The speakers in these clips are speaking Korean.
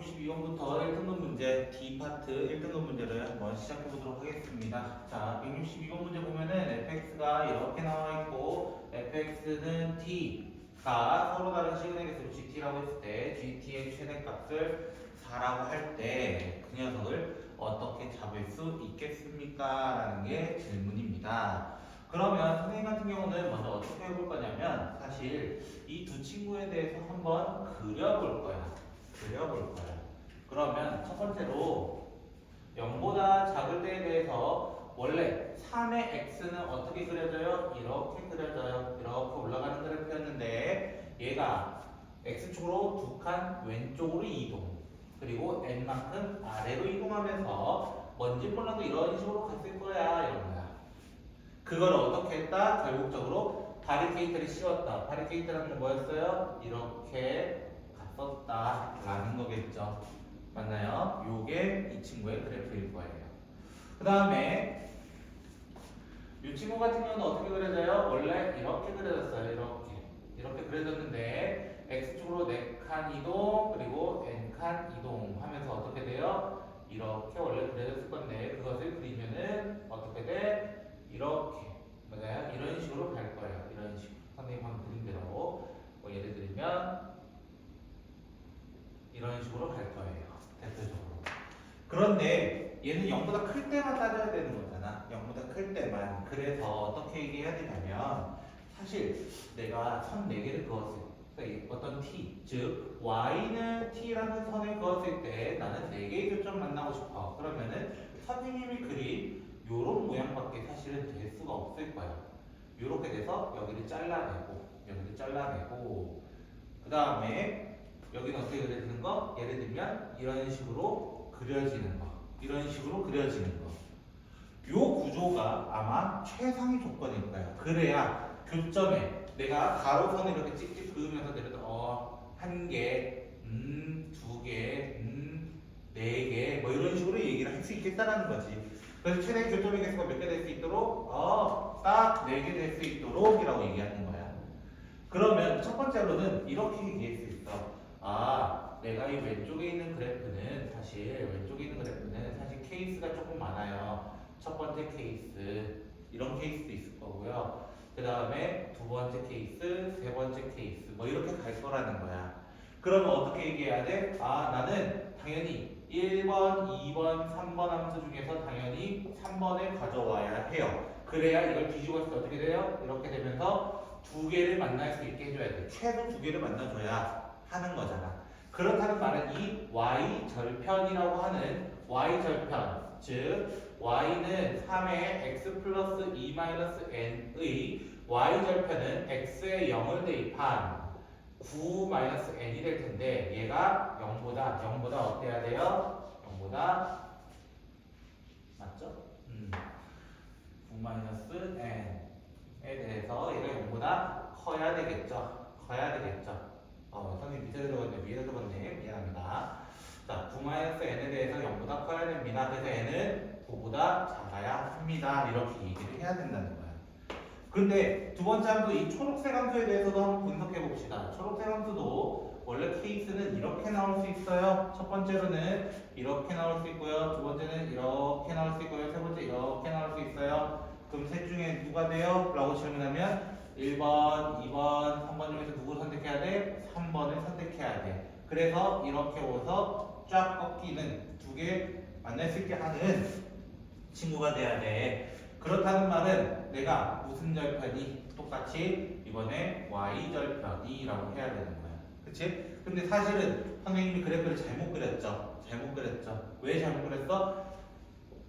162번부터 1등급 문제 D파트 1등급 문제를 한번 시작해 보도록 하겠습니다. 자, 162번 문제 보면은 fx가 이렇게 나와 있고 fx는 t가 서로 다른 시그널 개수로 gt라고 했을 때 gt의 최대값을 4라고 할 때 그 녀석을 어떻게 잡을 수 있겠습니까? 라는 게 질문입니다. 그러면 선생님 같은 경우는 먼저 어떻게 해볼 거냐면 사실 이 두 친구에 대해서 한번 그려볼 거야. 그러면 첫 번째로 0보다 작을 때에 대해서 원래 3의 x는 어떻게 그려져요? 이렇게 그려져요. 이렇게 올라가는 그래프였는데 얘가 x축으로 두 칸 왼쪽으로 이동 그리고 n만큼 아래로 이동하면서 뭔지 몰라도 이런 식으로 갔을 거야 이런 거야. 그걸 어떻게 했다? 결국적으로 바리케이트를 씌웠다. 바리케이트라는 건 뭐였어요? 이렇게 갔었다라는 거겠죠. 맞나요? 요게 이 친구의 그래프일 거예요. 그 다음에 이 친구 같은 경우는 어떻게 그려져요? 원래 이렇게 그려졌어요. 이렇게 그려졌는데 x축으로 4칸 이동 그리고 n칸 이동 하면서 어떻게 돼요? 이렇게 원래 그려졌을 건데 그것을 그리면은 어떻게 돼? 이렇게 맞아요? 이런 식으로 갈 거예요. 이런 식으로 선생님 방금 그린 대로 뭐 예를 들면 이런 식으로 갈 거예요. 대표적으로. 그런데 얘는 0보다 클 때만 따져야 되는 거잖아. 0보다 클 때만. 그래서 어떻게 얘기해야 되냐면 사실 내가 선 4개를 그었을 때 어떤 t, 즉 y는 t라는 선을 그었을 때 나는 4개의 교점 만나고 싶어. 그러면은 선생님이 그린 요런 모양밖에 사실은 될 수가 없을 거야. 요렇게 돼서 여기를 잘라내고 그 다음에 여기는 어떻게 그려지는 거? 예를 들면 이런 식으로 그려지는 거. 요 구조가 아마 최상위 조건일 거예요. 그래야 교점에 내가 가로선을 이렇게 찍찍 그으면서 내려도 1개, 2개, 4개 뭐 이런 식으로 얘기를 할 수 있겠다라는 거지. 그래서 최대 교점의 개수가 몇 개 될 수 있도록 딱 4개 될 수 있도록 이라고 얘기하는 거야. 그러면 첫 번째로는 이렇게 얘기할 수 있어. 내가 이 왼쪽에 있는 그래프는 사실 케이스가 조금 많아요. 첫 번째 케이스, 이런 케이스도 있을 거고요. 그 다음에 두 번째 케이스, 세 번째 케이스, 뭐 이렇게 갈 거라는 거야. 그러면 어떻게 얘기해야 돼? 나는 당연히 1번, 2번, 3번 함수 중에서 당연히 3번을 가져와야 해요. 그래야 이걸 뒤집었을 때 어떻게 돼요? 이렇게 되면서 2개를 만날 수 있게 해줘야 돼. 최소 2개를 만나줘야 하는 거잖아. 그렇다는 말은 이 y절편이라고 하는 y절편, 즉 y는 3의 x 플러스 2 마이너스 n의 y절편은 x에 0을 대입한 9 마이너스 n이 될 텐데 얘가 0보다 어때야 돼요? 0보다 맞죠? 9 마이너스 n에 대해서 얘가 0보다 커야 되겠죠? 선생님 밑에 들어갔네, 위에 들어갔네. 미안합니다. 자, 9-n에 대해서 0보다 커야 됩니다. 그래서 n은 9보다 작아야 합니다. 이렇게 얘기를 해야 된다는 거야. 근데 두 번째 함수, 이 초록색 함수에 대해서도 한번 분석해 봅시다. 초록색 함수도 원래 케이스는 이렇게 나올 수 있어요. 첫 번째로는 이렇게 나올 수 있고요. 두 번째는 이렇게 나올 수 있고요. 세 번째 이렇게 나올 수 있어요. 그럼 셋 중에 누가 돼요? 라고 질문하면 1번, 2번, 3번 중에서 누구를 선택해야 돼? 3번을 선택해야 돼. 그래서 이렇게 오서 쫙 꺾이는 2개 만날 수 있게 하는 친구가 돼야 돼. 그렇다는 말은 내가 무슨 절편이 똑같이 이번에 y절편이라고 해야 되는 거야. 그치? 근데 사실은 선생님이 그래프를 잘못 그렸죠. 왜 잘못 그렸어?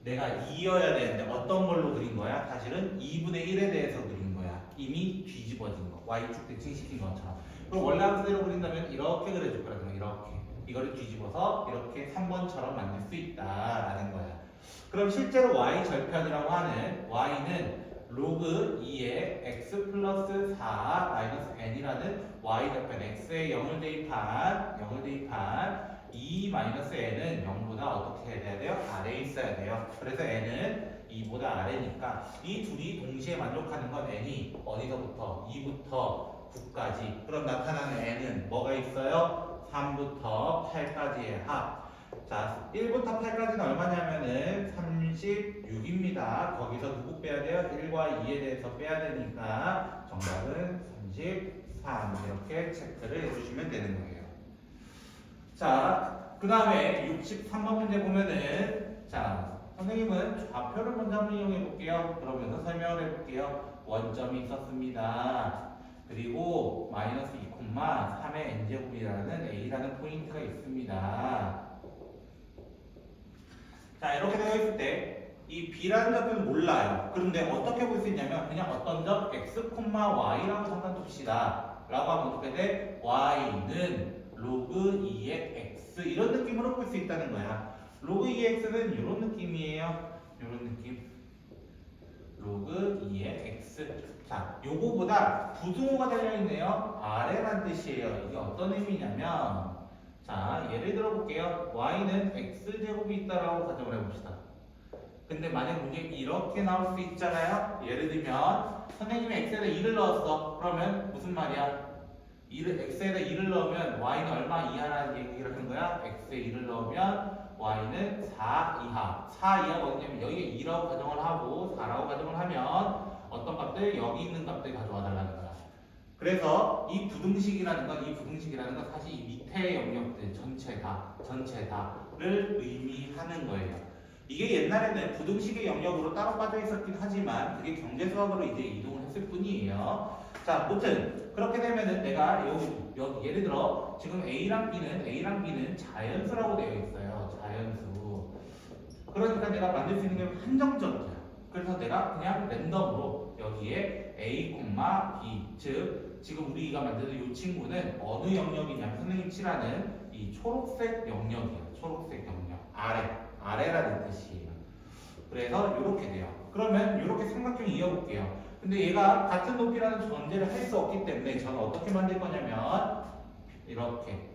내가 2여야 되는데 어떤 걸로 그린 거야? 사실은 2분의 1에 대해서 그린 거야. 이미 뒤집어진 거. y축 대칭시킨 것처럼. 그럼 원래 함수대로 그린다면 이렇게 그려줄 거라는 거야. 이렇게. 이거를 뒤집어서 이렇게 3번처럼 만들 수 있다라는 거야. 그럼 실제로 y절편이라고 하는 y는 로그 2의 x 플러스 4 마이너스 n이라는 y절편 x에 0을 대입한 2 마이너스 n은 0보다 어떻게 해야 돼요? 아래에 있어야 돼요. 그래서 n은 2보다 아래니까 이 둘이 동시에 만족하는 건 n이 어디서부터? 2부터 9까지. 그럼 나타나는 n은 뭐가 있어요? 3부터 8까지의 합. 자, 1부터 8까지는 얼마냐면은 36입니다. 거기서 누구 빼야 돼요? 1과 2에 대해서 빼야 되니까 정답은 33 이렇게 체크를 해주시면 되는 거예요. 자, 그 다음에 63번 문제 보면은 자, 선생님은 좌표를 먼저 한번 이용해 볼게요. 그러면서 설명을 해 볼게요. 원점이 있었습니다. 그리고 마이너스 2,3의 n제곱이라는 a라는 포인트가 있습니다. 자, 이렇게 되어 있을 때 이 b라는 좌표는 몰라요. 그런데 어떻게 볼 수 있냐면 그냥 어떤 점 x, y라고 잠깐 둡시다. 라고 하면 어떻게 돼? y는 로그 2의 x 이런 느낌으로 볼 수 있다는 거야. 로그 2의 x는 이런 느낌이에요. 이런 느낌. 로그 2의 x. 자, 요거보다 부등호가 달려있네요. 아래란 뜻이에요. 이게 어떤 의미냐면 자, 예를 들어 볼게요. y는 x제곱이 있다라고 가정을 해봅시다. 근데 만약 문제 이렇게 나올 수 있잖아요. 예를 들면 선생님이 x에다 2를 넣었어. 그러면 무슨 말이야? x에다 2를 넣으면 y는 얼마 이하라는 얘기를 하는 거야? x에 2를 넣으면 y는 4 이하. 4 이하가 어디냐면 여기에 2라고 가정을 하고 4라고 가정을 하면 어떤 값들? 여기 있는 값들 가져와 달라는 거야. 그래서 이 부등식이라는 건 사실 이 밑에 영역들 전체 다를 의미하는 거예요. 이게 옛날에는 부등식의 영역으로 따로 빠져 있었긴 하지만 그게 경제 수학으로 이제 이동을 했을 뿐이에요. 자, 아무튼 그렇게 되면은 내가 여기 예를 들어 지금 A랑 B는 자연수라고 되어 있어요. 자연수. 그러니까 내가 만들 수 있는 게 한정적이야. 그래서 내가 그냥 랜덤으로 여기에 A, B, 즉 지금 우리가 만드는 이 친구는 어느 영역이냐면 선생님 칠하는 이 초록색 영역이에요. 초록색 영역. 아래라는 뜻이에요. 그래서 이렇게 돼요. 그러면 이렇게 삼각형 이어볼게요. 근데 얘가 같은 높이라는 전제를 할 수 없기 때문에 저는 어떻게 만들 거냐면 이렇게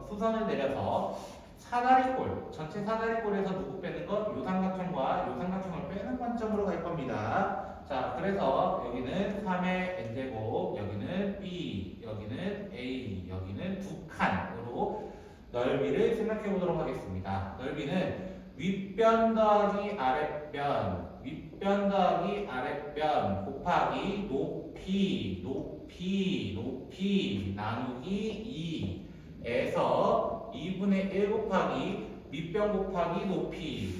수선을 내려서 사다리꼴, 전체 사다리꼴에서 누구 빼는 것? 요 삼각형과 요 삼각형을 빼는 관점으로 갈 겁니다. 자, 그래서 여기는 3의 n제곱, 여기는 b, 여기는 a, 여기는 두 칸으로 넓이를 생각해 보도록 하겠습니다. 넓이는 윗변 더하기 아랫변 곱하기 높이 나누기 2에서 2분의 1 곱하기 밑변 곱하기 높이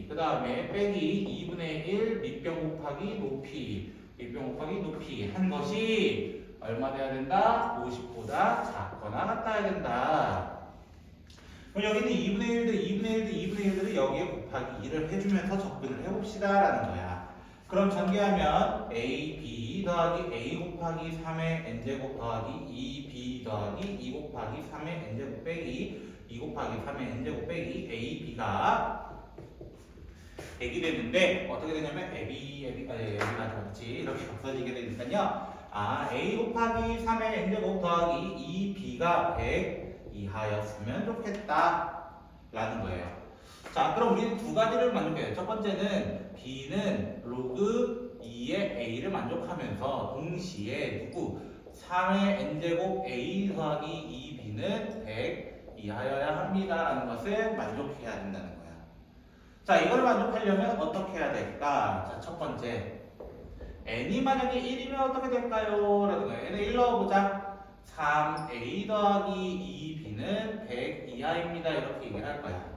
그 다음에 빼기 2분의 1 밑변 곱하기 높이 한 것이 얼마 돼야 된다? 50보다 작거나 같아야 된다. 그럼 여기는 2분의 1들을 여기에 곱하기 2를 해주면서 접근을 해봅시다 라는 거야. 그럼 전개하면 AB 더하기 A 곱하기 3의 n제곱 더하기 2B 더하기 2 곱하기 3의 n제곱 빼기 2 곱하기 3의 n제곱 빼기 AB가 100이 되는데 어떻게 되냐면 여기가 그렇지 이렇게 없어지게 되니까요. A 곱하기 3의 n제곱 더하기 2B가 100 이하였으면 좋겠다 라는 거예요. 자, 그럼 우리는 두 가지를 만족해요. 첫 번째는 B는 로그 2의 A를 만족하면서 동시에 3의 n제곱 A 더하기 2B는 100 이하여야 합니다 라는 것을 만족해야 된다는 거야. 자, 이걸 만족하려면 어떻게 해야 될까? 자, 첫 번째 n이 만약에 1이면 어떻게 될까요? 라는 거예요. n을 1 넣어보자. 3a 더하기 2b는 100 이하입니다. 이렇게 얘기를 할 거야.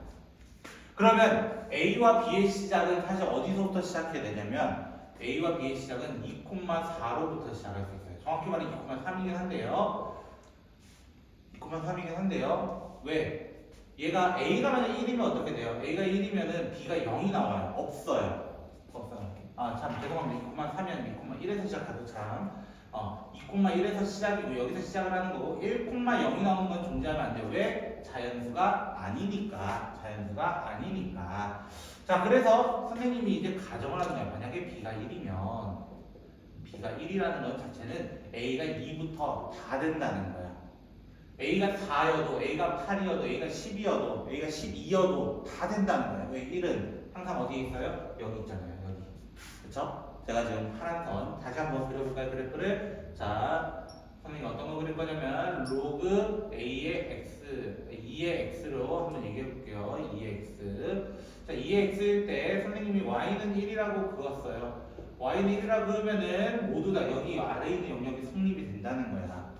그러면 a와 b의 시작은 사실 어디서부터 시작해야 되냐면 a와 b의 시작은 2,4로부터 시작할 수 있어요. 정확히 말하면 2,3이긴 한데요. 2,3이긴 한데요. 왜? 얘가 a가 만약 1이면 어떻게 돼요? a가 1이면은 b가 0이 나와요. 없어요. 아, 참 죄송합니다. 2,3이 2,1에서 시작하고 참 2,1에서 시작이고 여기서 시작을 하는 거고 1,0이 나오는 건 존재하면 안 돼요. 왜? 자연수가 아니니까. 자, 그래서 선생님이 이제 가정을 하는 거예요. 만약에 b가 1이라는 것 자체는 a가 2부터 다 된다는 거야. a가 4여도, a가 8이어도, a가 10이어도, a가 12여도 다 된다는 거야. 왜 1은 항상 어디에 있어요? 여기 있잖아요. 여기. 그쵸? 제가 지금 파란 선 다시 한번 그려볼까요? 그래프를. 자, 선생님이 어떤 거 그릴 거냐면 로그 A의 X, 2의 X로 한번 얘기해 볼게요. 2의 X. 자, 2의 X일 때 선생님이 Y는 1이라고 그었어요. Y는 1이라고 그으면은 모두 다 여기 아래에 있는 영역이 성립이 된다는 거야.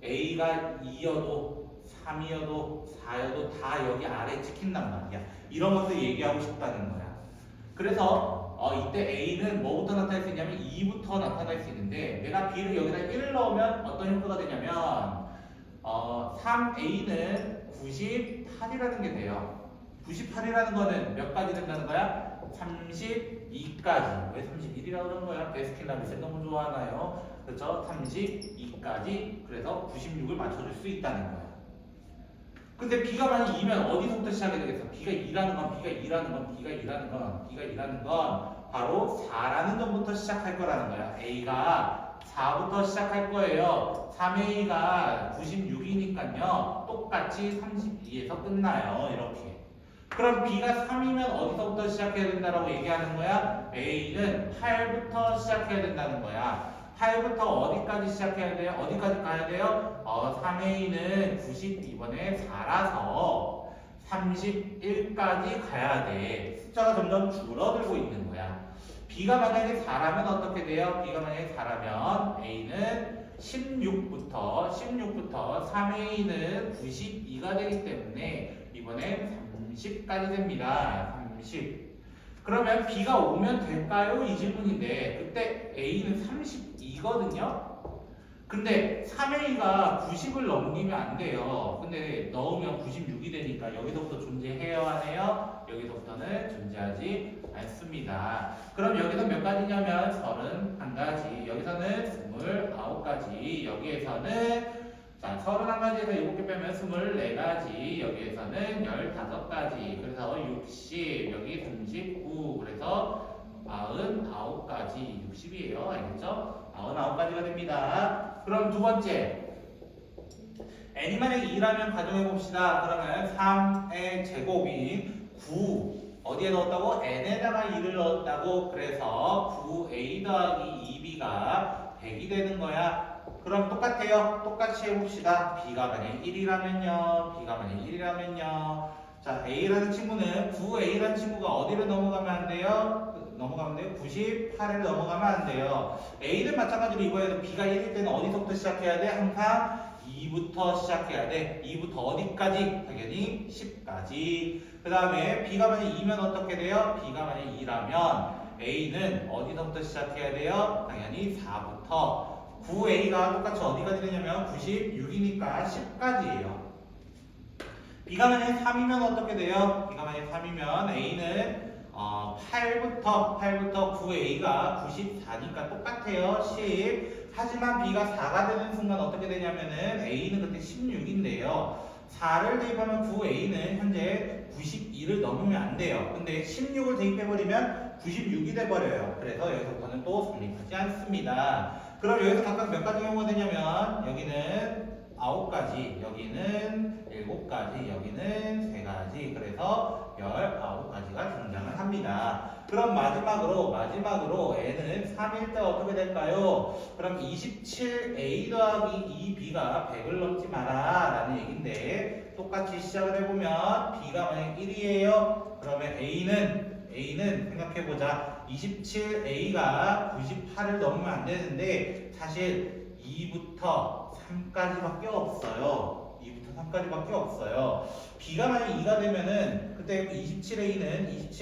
A가 2여도 3이어도 4여도 다 여기 아래에 찍힌단 말이야. 이런 것들 얘기하고 싶다는 거야. 그래서 이때 A는 뭐부터 나타날 수 있냐면 2부터 나타날 수 있는데 내가 B를 여기다 1을 넣으면 어떤 효과가 되냐면 3A는 98이라는 게 돼요. 98이라는 거는 몇 가지 된다는 거야? 32까지. 왜 31이라고 그러는 거야? 베스킨라빈스 너무 좋아하나요? 그렇죠? 32까지. 그래서 96을 맞춰줄 수 있다는 거야. 근데 B가 만약 2면 어디서부터 시작이 되겠어? B가 2라는 건, B가 2라는 건, B가 2라는 건, B가 2라는 건 바로 4라는 점부터 시작할 거라는 거야. A가 4부터 시작할 거예요. 3A가 96이니까요. 똑같이 32에서 끝나요. 이렇게. 그럼 B가 3이면 어디서부터 시작해야 된다라고 얘기하는 거야? A는 8부터 시작해야 된다는 거야. 8부터 어디까지 시작해야 돼요? 어디까지 가야 돼요? 3A는 92번에 4라서 31까지 가야 돼. 숫자가 점점 줄어들고 있는 거야. B가 만약에 4라면 어떻게 돼요? B가 만약에 4라면 A는 16부터 3A는 92가 되기 때문에 이번에 30까지 됩니다. 30. 그러면 B가 오면 될까요? 이 질문인데 그때 A는 32거든요. 근데 3A가 90을 넘기면 안 돼요. 근데 넣으면 96이 되니까 여기서부터 존재해야 하네요. 여기서부터는 존재하지 않습니다. 그럼 여기서 몇 가지냐면 31가지, 여기서는 29가지, 여기에서는 자, 31가지에서 7개 빼면 24가지, 여기에서는 15가지, 그래서 60, 여기 39, 그래서 49가지, 60이에요. 알겠죠? 99가지가 됩니다. 그럼 두 번째. n이 만약에 2라면 가정해봅시다. 그러면 3의 제곱인 9. 어디에 넣었다고? n에다가 2를 넣었다고. 그래서 9a 더하기 2b가 100이 되는 거야. 그럼 똑같아요. 똑같이 해봅시다. b가 만약에 1이라면요. b가 만약에 1이라면요. 자, a라는 친구는 9a라는 친구가 어디로 넘어가면 안 돼요? 98을 넘어가면 안 돼요. a는 마찬가지로 이거에도 b가 1일 때는 어디서부터 시작해야 돼? 항상 2부터 시작해야 돼. 2부터 어디까지? 당연히 10까지. 그 다음에 b가 만약에 2면 어떻게 돼요? b가 만약에 2라면 a는 어디서부터 시작해야 돼요? 당연히 4부터. 9a가 똑같이 어디까지 되냐면 96이니까 10까지예요. b가 만약에 3이면 어떻게 돼요? b가 만약에 3이면 a는 8부터 9a가 94니까 똑같아요. 10. 하지만 b가 4가 되는 순간 어떻게 되냐면은 a는 그때 16인데요. 4를 대입하면 9a는 현재 92를 넘으면 안 돼요. 근데 16을 대입해버리면 96이 돼버려요. 그래서 여기서부터는 또 성립하지 않습니다. 그럼 여기서 각각 몇 가지 경우가 되냐면 여기는 9가지, 여기는 7가지, 여기는 3가지, 그래서 19가지가 등장을 합니다. 그럼 마지막으로 n은 3일 때 어떻게 될까요? 그럼 27a 더하기 2b가 100을 넘지 마라 라는 얘기인데 똑같이 시작을 해보면 b가 만약 1이에요. 그러면 a는 생각해보자. 27a가 98을 넘으면 안 되는데 사실 2부터 3까지밖에 없어요. 2부터 3까지밖에 없어요. b가 만약 2가 되면은 그때 27a는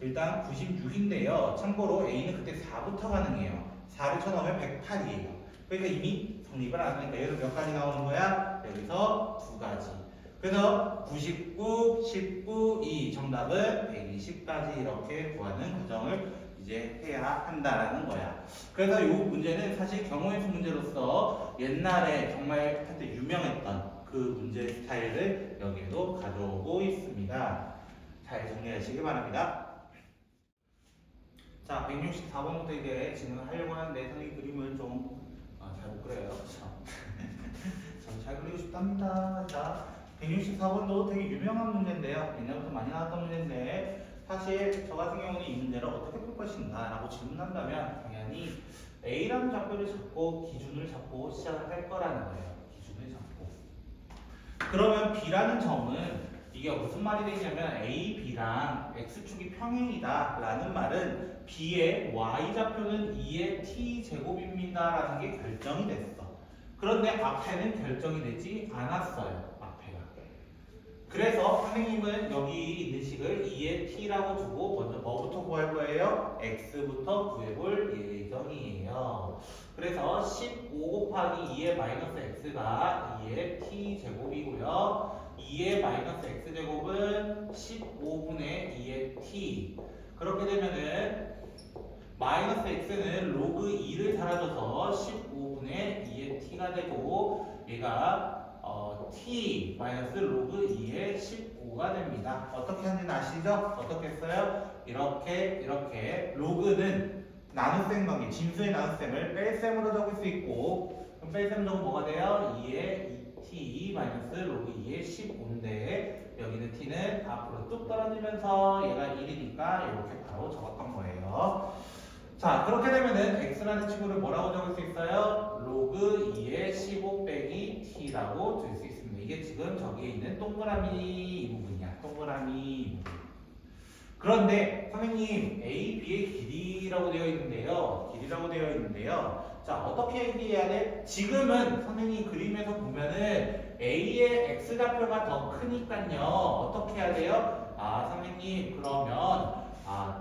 일단 96인데요. 참고로 a는 그때 4부터 가능해요. 4를 쳐넣으면 108이에요. 그러니까 이미 성립을 안 하니까 여기서 몇 가지 나오는 거야? 여기서 2가지. 그래서 99, 19, 2 정답은 120까지 이렇게 구하는 과정을 이제 해야 한다라는 거야. 그래서 이 문제는 사실 경우의 수 문제로서 옛날에 정말 한때 유명했던 그 문제 스타일을 여기에도 가져오고 있습니다. 잘 정리하시기 바랍니다. 자, 164번부터 이제 진행을 하려고 하는데 선생님 그림을 좀 잘 못 그려요. 전 잘 그리고 싶답니다. 자, 164번도 되게 유명한 문제인데요. 옛날부터 많이 나왔던 문제인데 사실 저 같은 경우는 이 문제를 어떻게 풀 것인가 라고 질문한다면 당연히 A라는 좌표를 잡고 기준을 잡고 시작을 할 거라는 거예요. 기준을 잡고. 그러면 B라는 점은 이게 무슨 말이 되냐면 A, B랑 X축이 평행이다 라는 말은 B의 Y좌표는 2의 T제곱입니다 라는 게 결정이 됐어. 그런데 앞에는 결정이 되지 않았어요. 앞에가. 그래서 선생님은 여기 있는 식을 2의 T라고 두고 먼저 뭐부터 구할 거예요? X부터 구해볼 예정이에요. 그래서 15 곱하기 2의 마이너스 X가 2의 T제곱이고요. 2의 마이너스 X제곱은 15분의 2의 T. 그렇게 되면은 마이너스 X는 로그 2를 달아줘서 15분의 2의 T가 되고 얘가 T 마이너스 로그 2의 15가 됩니다. 어떻게 하는지 아시죠? 어떻게 써요? 이렇게 로그는 나눗셈 관계, 진수의 나눗셈을 뺄셈으로 적을 수 있고 그럼 뺄셈 적으면 뭐가 돼요? 2의 2t 마이너스 로그 2의 15인데 여기는 t는 앞으로 뚝 떨어지면서 얘가 1이니까 이렇게 바로 적었던 거예요. 자, 그렇게 되면은 x라는 친구를 뭐라고 적을 수 있어요? 로그 2의 15 빼기 t라고 줄 수 있습니다. 이게 지금 저기에 있는 동그라미 이 부분이야. 동그라미 이 부분. 그런데 선생님 A, B의 길이라고 되어 있는데요. 자, 어떻게 얘기해야 돼? 지금은 선생님 그림에서 보면은 A의 X좌표가 더 크니까요. 어떻게 해야 돼요? 선생님 그러면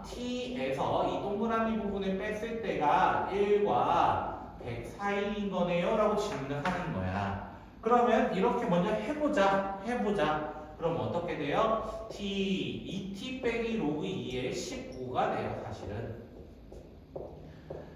T에서 이 동그라미 부분을 뺐을 때가 1과 100 사이인 거네요 라고 질문을 하는 거야. 그러면 이렇게 먼저 해보자. 그럼 어떻게 돼요? T, 2T 빼기 로그 2의 15가 돼요, 사실은.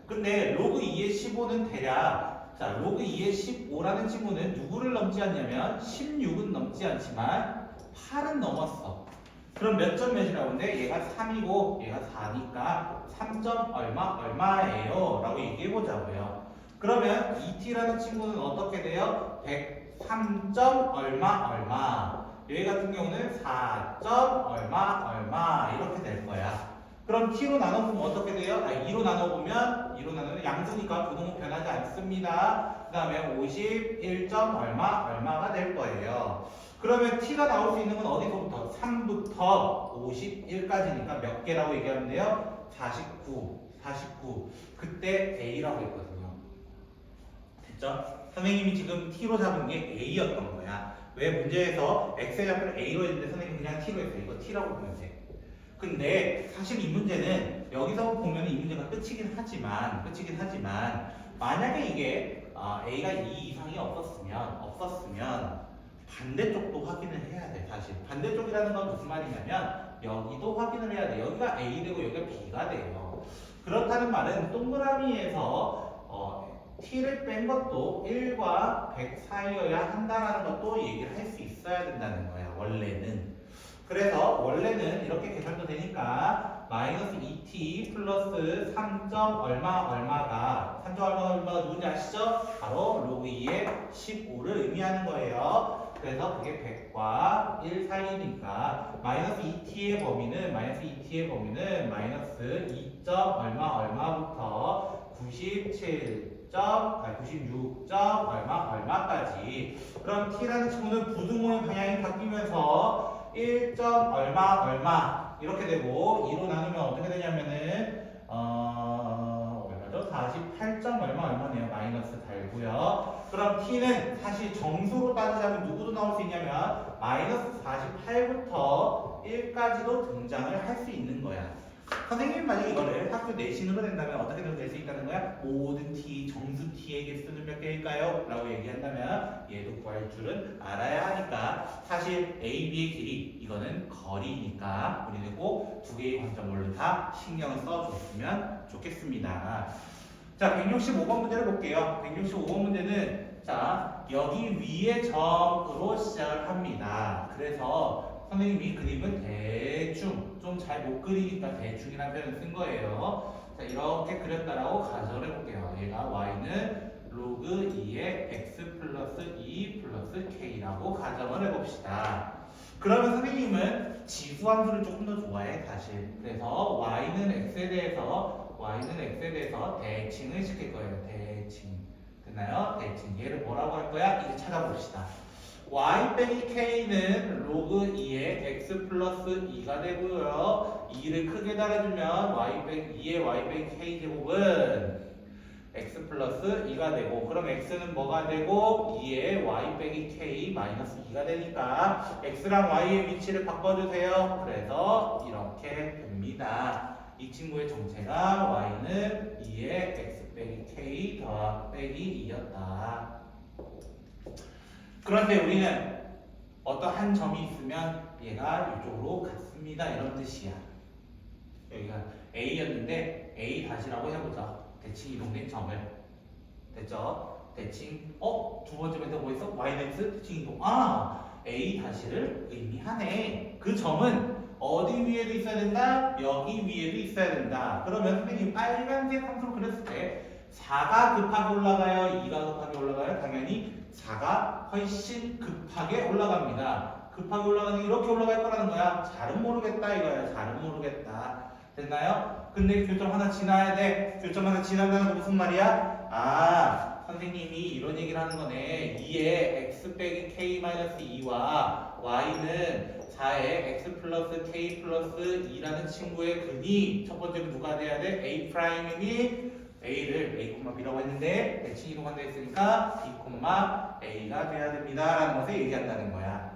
근데 로그 2의 15는 대략, 자, 로그 2의 15라는 친구는 누구를 넘지 않냐면 16은 넘지 않지만 8은 넘었어. 그럼 몇 점 몇이라고 하는데 얘가 3이고 얘가 4니까 3점 얼마예요? 라고 얘기해보자고요. 그러면 2T라는 친구는 어떻게 돼요? 103점 얼마. 여기 같은 경우는 4점 얼마 이렇게 될 거야. 그럼 t로 나눠보면 어떻게 돼요? 2로 나누면 양수니까 부동은 변하지 않습니다. 그 다음에 51점 얼마가 될 거예요. 그러면 t가 나올 수 있는 건 어디서부터? 3부터 51까지니까 몇 개라고 얘기하면 돼요? 49. 그때 a라고 했거든요. 됐죠? 선생님이 지금 t로 잡은 게 a였던 거야. 왜 문제에서 x의 좌표를 a로 했는데 선생님이 그냥 t로 했어요. 이거 t라고 보면 돼. 근데 사실 이 문제는 여기서 보면 이 문제가 끝이긴 하지만 만약에 이게 a가 2 이상이 없었으면 반대쪽도 확인을 해야 돼. 사실 반대쪽이라는 건 무슨 말이냐면 여기도 확인을 해야 돼. 여기가 a 되고 여기가 b가 돼요. 그렇다는 말은 동그라미에서 t를 뺀 것도 1과 100 사이여야 한다는 것도 얘기를 할 수 있어야 된다는 거야. 원래는. 그래서 원래는 이렇게 계산도 되니까 마이너스 2t 플러스 3점 얼마가 누군지 아시죠? 바로 로그 2의 15를 의미하는 거예요. 그래서 그게 100과 1 사이니까 마이너스 2t의 범위는 마이너스 2점 얼마부터 96점 얼마까지. 그럼 t라는 친구는 부등호의 방향이 바뀌면서 1점 얼마 이렇게 되고 2로 나누면 어떻게 되냐면은 얼마죠? 48점 얼마네요. 마이너스 달고요. 그럼 t는 사실 정수로 따지자면 누구도 나올 수 있냐면 마이너스 48부터 1까지도 등장을 할 수 있는 거야. 선생님이 만약에 이거를 학교 내신으로 낸다면 어떻게 낼 수 있다는 거야? 모든 t, 정수 t의 개수는 몇 개일까요? 라고 얘기한다면 얘도 구할 줄은 알아야 하니까 사실 a, b의 길이 이거는 거리니까 우리는 꼭 두 개의 관점으로 다 신경을 써줬으면 좋겠습니다. 자, 165번 문제를 볼게요. 165번 문제는 자 여기 위의 점으로 시작을 합니다. 그래서 선생님이 그림은 대충 좀 잘 못 그리니까 대충이라는 표현을 쓴 거예요. 자, 이렇게 그렸다라고 가정을 해볼게요. 얘가 y는 로그 2의 x 플러스 2 플러스 k라고 가정을 해봅시다. 그러면 선생님은 지수함수를 조금 더 좋아해 사실. 그래서 y는 x에 대해서 y는 x에 대해서 대칭을 시킬 거예요. 대칭. 됐나요? 대칭. 얘를 뭐라고 할 거야? 이제 찾아봅시다. y 빼기 k는 로그 2의 x 플러스 2가 되고요. 2를 크게 달아주면 y 빼기 2의 y 빼기 k 제곱은 x 플러스 2가 되고, 그럼 x는 뭐가 되고 2의 y 빼기 k 마이너스 2가 되니까 x랑 y의 위치를 바꿔주세요. 그래서 이렇게 됩니다. 이 친구의 정체가 y는 2의 x 빼기 k 더하기 빼기 2였다. 그런데 우리는 어떤 한 점이 있으면 얘가 이쪽으로 갔습니다. 이런 뜻이야. 여기가 A였는데 A 다시라고 해보자. 대칭 이동된 점을. 됐죠? 대칭. 두 번째 멘트 뭐 있어? Yx 대칭 이동. A 다시를 의미하네. 그 점은 어디 위에도 있어야 된다? 여기 위에도 있어야 된다. 그러면 선생님 빨간색 함수로 그렸을 때 4가 급하게 올라가요? 2가 급하게 올라가요? 당연히 4가 훨씬 급하게 올라갑니다. 급하게 올라가는 게 이렇게 올라갈 거라는 거야. 잘은 모르겠다 이거야. 잘은 모르겠다. 됐나요? 근데 교점 하나 지나야 돼. 교점 하나 지나가는 거 무슨 말이야? 선생님이 이런 얘기를 하는 거네. 2의 x 빼기 k 마이너스 2와 y는 4의 x 플러스 k 플러스 2라는 친구의 근이 첫 번째로 누가 돼야 돼? a 프라임이니 a를 a, b라고 했는데 대칭 이동한다 했으니까 b, a가 돼야 됩니다 라는 것을 얘기한다는 거야.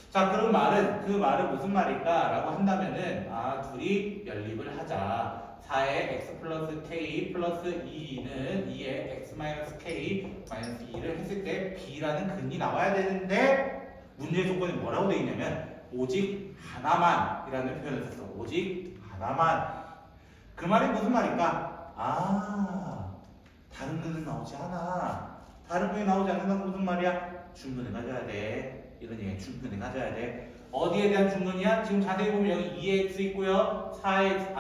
자, 그 말은 무슨 말일까? 라고 한다면은 둘이 연립을 하자. 4의 x 플러스 k 플러스 2는 2의 x 마이너스 k 마이너스 2를 했을 때 b라는 근이 나와야 되는데 문제의 조건이 뭐라고 되어 있냐면 오직 하나만 이라는 표현을 썼어. 오직 하나만. 그 말이 무슨 말일까? 다른 근은 나오지 않아. 다른 근이 나오지 않는다는 무슨 말이야? 중근을 가져야 돼. 이런 얘기야. 중근을 가져야 돼. 어디에 대한 중근이야? 지금 자세히 보면 여기 2의 x 있고요. 4의 x.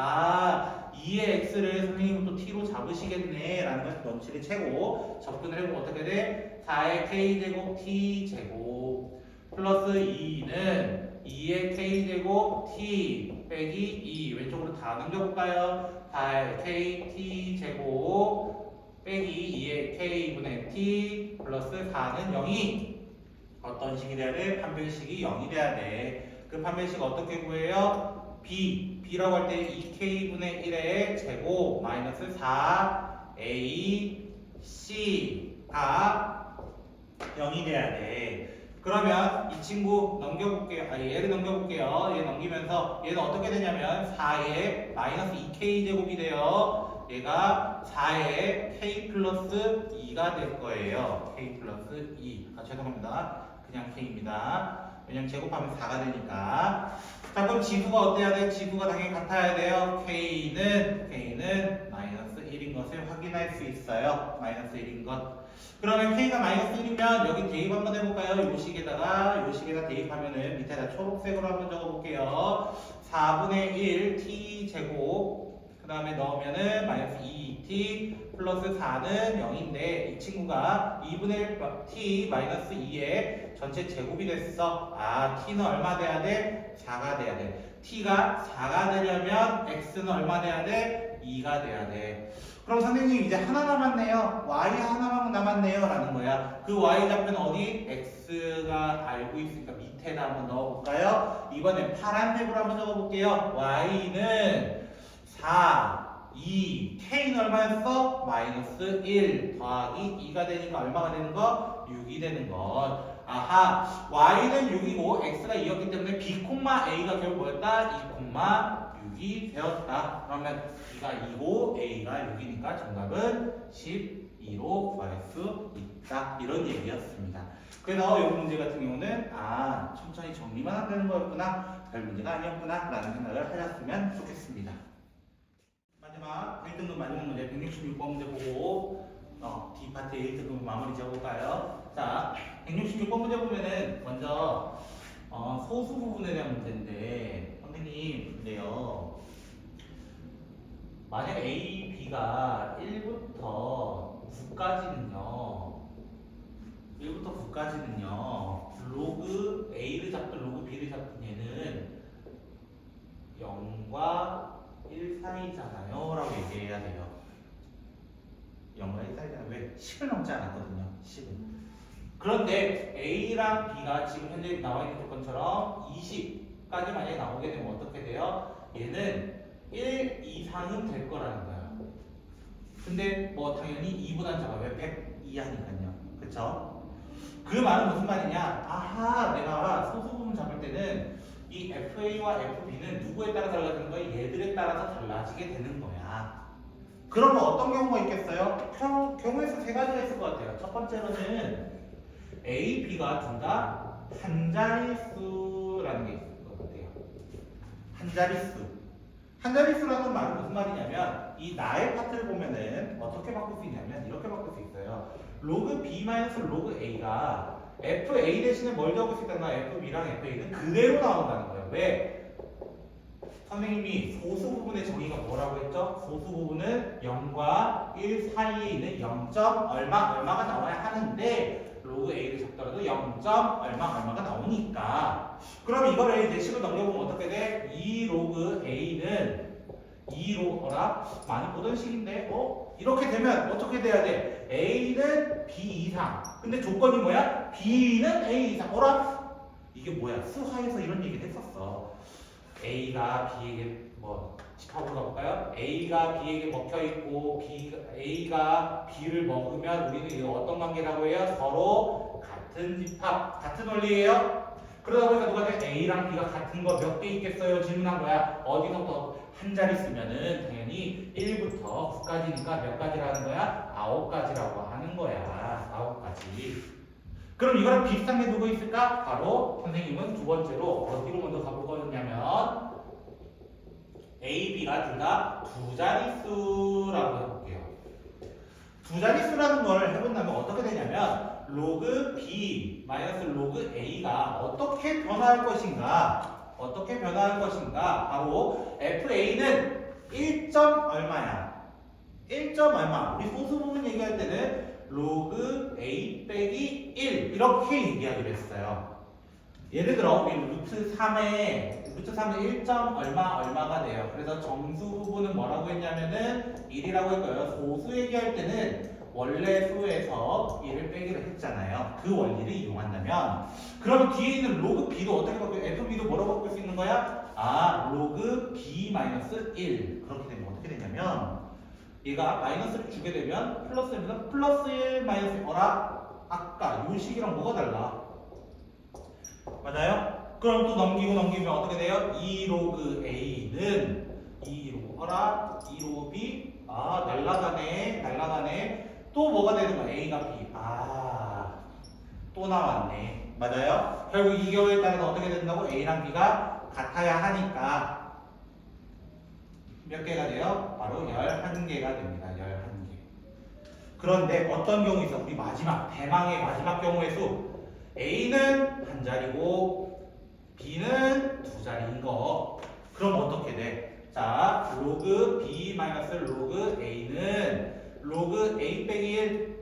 2의 x를 선생님은 또 t로 잡으시겠네. 라는 것을 넘치를 채고 접근을 해보면 어떻게 돼? 4의 k제곱 t제곱 플러스 2는 2의 k제곱 t 빼기 2 왼쪽으로 다 넘겨볼까요? 4의 k t제곱 빼기 2의 k분의 t 플러스 4는 0이 어떤 식이 돼야 돼? 판별식이 0이 돼야 돼. 그 판별식 어떻게 구해요? b라고 할 때 2k분의 1의 제곱 마이너스 4a c가 0이 돼야 돼. 그러면 이 친구 넘겨볼게요. 얘를 넘겨볼게요. 얘 넘기면서 얘는 어떻게 되냐면 4의 마이너스 2k 제곱이 돼요. 얘가 4의 k 플러스 2가 될 거예요. k 플러스 2. 죄송합니다. 그냥 k입니다. 왜냐면 제곱하면 4가 되니까. 자, 그럼 지수가 어때야 돼? 지수가 당연히 같아야 돼요. k는 마이너스 1인 것을 확인할 수 있어요. 마이너스 1인 것. 그러면 k가 마이너스 1이면 여기 대입 한번 해볼까요? 요 식에다 대입하면은 밑에다 초록색으로 한번 적어볼게요. 4분의 1 t 제곱 그 다음에 넣으면은 마이너스 2t 플러스 4는 0인데 이 친구가 2분의 1 t 마이너스 2의 전체 제곱이 됐어. t는 얼마 돼야 돼? 4가 돼야 돼. t가 4가 되려면 x는 얼마 돼야 돼? 2가 돼야 돼. 그럼 선생님 이제 하나 남았네요. y 하나만 남았네요 라는 거야. 그 y 좌표는 어디? x가 알고 있으니까 밑에다 한번 넣어볼까요? 이번엔 파란색으로 한번 적어볼게요. y는 4, 2, k는 얼마였어? 마이너스 1 더하기 2가 되니까 얼마가 되는 거? 6이 되는 것. y는 6이고 x가 2였기 때문에 b, a가 결국 뭐였다? 2, 6이 되었다. 그러면 b가 2고 a가 6이니까 정답은 12로 구할 수 있다. 이런 얘기였습니다. 그래서 이 문제 같은 경우는 천천히 정리만 하면 되는 거였구나. 별 문제가 아니었구나 라는 생각을 하셨으면 좋겠습니다. 마지막 1등급 마지막 문제 166번 문제 보고 D파트 1등급 마무리 지어볼까요? 자, 166번 문제 보면은 먼저 소수 부분에 대한 문제인데 선생님 근데요 만약 A, B가 1부터 9까지는요 로그 A를 잡든 로그 B를 잡든 얘는 0과 1 사이잖아요 라고 얘기해야 돼요. 0과 1 사이잖아요. 왜? 10을 넘지 않았거든요. 10은. 그런데 A랑 B가 지금 현재 나와 있는 조건처럼 20까지 만약에 나오게 되면 어떻게 돼요? 얘는 1 이상은 될 거라는 거야. 근데 뭐 당연히 2보단 작아. 왜? 100 이하니까요. 그쵸? 그 말은 무슨 말이냐? 아하, 내가 소수 부분 잡을 때는 이 FA와 FB는 누구에 따라 달라지는 거야? 얘들에 따라서 달라지게 되는 거야. 그러면 어떤 경우가 있겠어요? 경우에서 세 가지가 있을 것 같아요. 첫 번째로는 A, B가 둘 다 한 자릿수라는 게 있을 것 같아요. 한 자릿수. 한 자릿수라는 말은 무슨 말이냐면 이 나의 파트를 보면은 어떻게 바꿀 수 있냐면 이렇게 바꿀 수 있어요. 로그 B 마이너스 로그 A가 FA 대신에 뭘 적을 수 있다는 거야? FB랑 FA는 그대로 나온다는 거예요. 왜? 선생님이 소수 부분의 정의가 뭐라고 했죠? 소수 부분은 0과 1 사이에 있는 0. 얼마가 나와야 하는데 로그 A를 적더라도 0. 얼마가 나오니까 그럼 이거를 대식으로 넘겨보면 어떻게 돼? 2 로그 A는 2 로그라 많이 보던 식인데 이렇게 되면 어떻게 돼야 돼? A는 B 이상 근데 조건이 뭐야? B는 A 이상 이게 뭐야? 수화에서 이런 얘기를 했었어. A가 B에게 집합으로 가볼까요? A가 B에게 먹혀있고 A가 B를 먹으면 우리는 이거 어떤 관계라고 해요? 서로 같은 집합, 같은 원리예요. 그러다 보니까 누가 돼? A랑 B가 같은 거 몇 개 있겠어요? 질문한 거야. 어디서부터 한 자리 쓰면은 당연히 1부터 9까지니까 몇 가지라는 거야? 9가지라고 하는 거야. 9가지. 그럼 이거랑 비슷한 게 누구 있을까? 바로 선생님은 두 번째로 어디로 먼저 가볼 거냐면 A, B가 둘 다 두 자릿수라고 해볼게요. 두 자릿수라는 걸 해본다면 어떻게 되냐면 로그 B 마이너스 로그 A가 어떻게 변화할 것인가 바로 FA는 1. 얼마야? 1. 얼마? 우리 소수 부분 얘기할 때는 로그 A 빼기 1 이렇게 얘기하기로 했어요. 예를 들어 우리 루트 3에 1. 얼마가 돼요. 그래서 정수 부분은 뭐라고 했냐면은 1이라고 했고요. 소수 얘기할 때는 원래 수에서 1을 빼기로 했잖아요. 그 원리를 이용한다면 그럼 뒤에 있는 로그 B도 어떻게 바꿔요? FB도 뭐라고 바꿀 수 있는 거야? 로그 B 마이너스 1 그렇게 되면 어떻게 되냐면 얘가 마이너스를 주게 되면 플러스입니다. 플러스 1 마이너스 1 아까 요 식이랑 뭐가 달라? 맞아요? 그럼 또 넘기면 어떻게 돼요? 2 로그 A는 2 로그 B 날라가네 또 뭐가 되는 거야? A가 B 또 나왔네 맞아요? 결국 이 경우에 따라서 어떻게 된다고? A랑 B가 같아야 하니까 몇 개가 돼요? 바로 11개가 됩니다. 11개. 그런데 어떤 경우 있어? 우리 대망의 마지막 경우의 수. A는 한 자리고 B는 두 자리인 거. 그럼 어떻게 돼? 자, 로그 B 마이너스 로그 A는 로그 A 빼기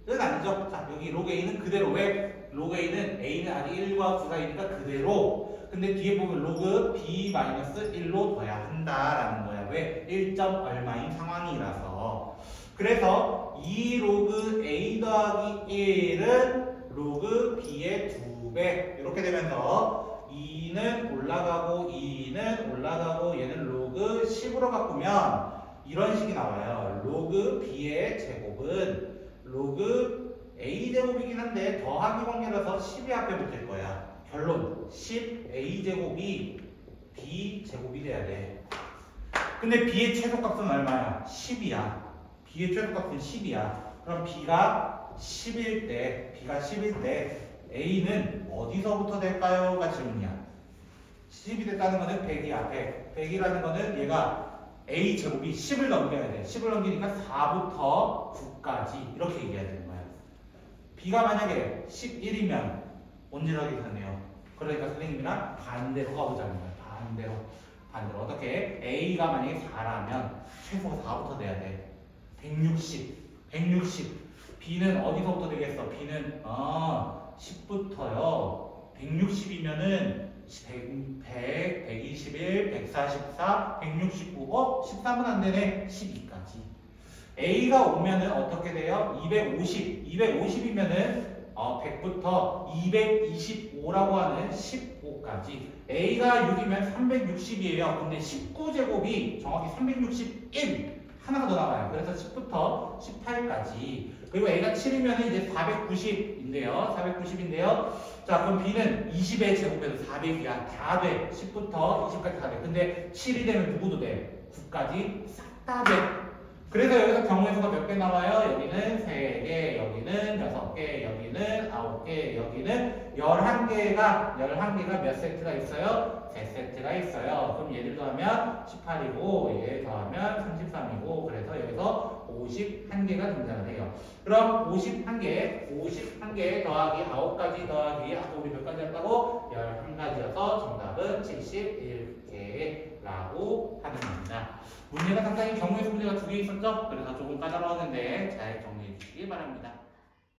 1은 아니죠? 자, 여기 로그 A는 그대로. 왜? 로그 A는 아직 1과 9 사이니까 그대로. 근데 뒤에 보면 로그 B 마이너스 1로 둬야 한다라는 거야. 왜? 1. 얼마인 상황이라서. 그래서 2 로그 A 더하기 1은 로그 B의 2배. 이렇게 되면서 2는 올라가고 2는 올라가고 얘는 로그 10으로 바꾸면 이런 식이 나와요. 로그 B의 제곱은 로그 A 제곱이긴 한데 더하기 관계라서 10이 앞에 붙을 거야. 결론 10A 제곱이 B 제곱이 돼야 돼. 근데 B의 최소값은 얼마야? 10이야. B의 최소값은 10이야. 그럼 B가 10일 때 A는 어디서부터 될까요? 가 질문이야. 10이 됐다는 거는 100이야. 100이라는 거는 얘가 A 제곱이 10을 넘겨야 돼. 10을 넘기니까 4부터 9까지 이렇게 얘기해야 되는 거야. B가 만약에 11이면 언제라고 되네요. 그러니까 선생님이랑 반대로 가보자는 거야. 반대로 어떻게? A가 만약에 4라면 최소 4부터 돼야 돼. 160. B는 어디서부터 되겠어? B는 10부터요. 160이면은 100, 121, 144, 169, 13은 안 되네. 12까지. A가 오면은 어떻게 돼요? 250. 250이면은 100부터 225라고 하는 15까지. A가 6이면 360이에요. 근데 19제곱이 정확히 361 하나가 더 나와요. 그래서 10부터 18까지. 그리고 A가 7이면 이제 490인데요. 490인데요. 자, 그럼 B는 20의 제곱해도 400이야. 다 돼. 10부터 20까지 다 돼. 근데 7이 되면 누구도 돼? 9까지 싹 다 돼. 그래서 여기서 경우의 수가 몇 개 나와요? 여기는 3개, 여기는 6개, 여기는 9개, 여기는 11개가 몇 세트가 있어요? 3세트가 있어요. 그럼 얘를 더하면 18이고 얘 더하면 33이고 그래서 여기서 51개가 등장을 해요. 그럼 51개 더하기 9가지 더하기 아까 우리 몇 가지 했다고? 11가지여서 정답은 71개라고 하는 겁니다. 문제가 상당히 경우의 수 문제가 2개 있었죠? 그래서 조금 까다로웠는데 잘 정리해 주시기 바랍니다.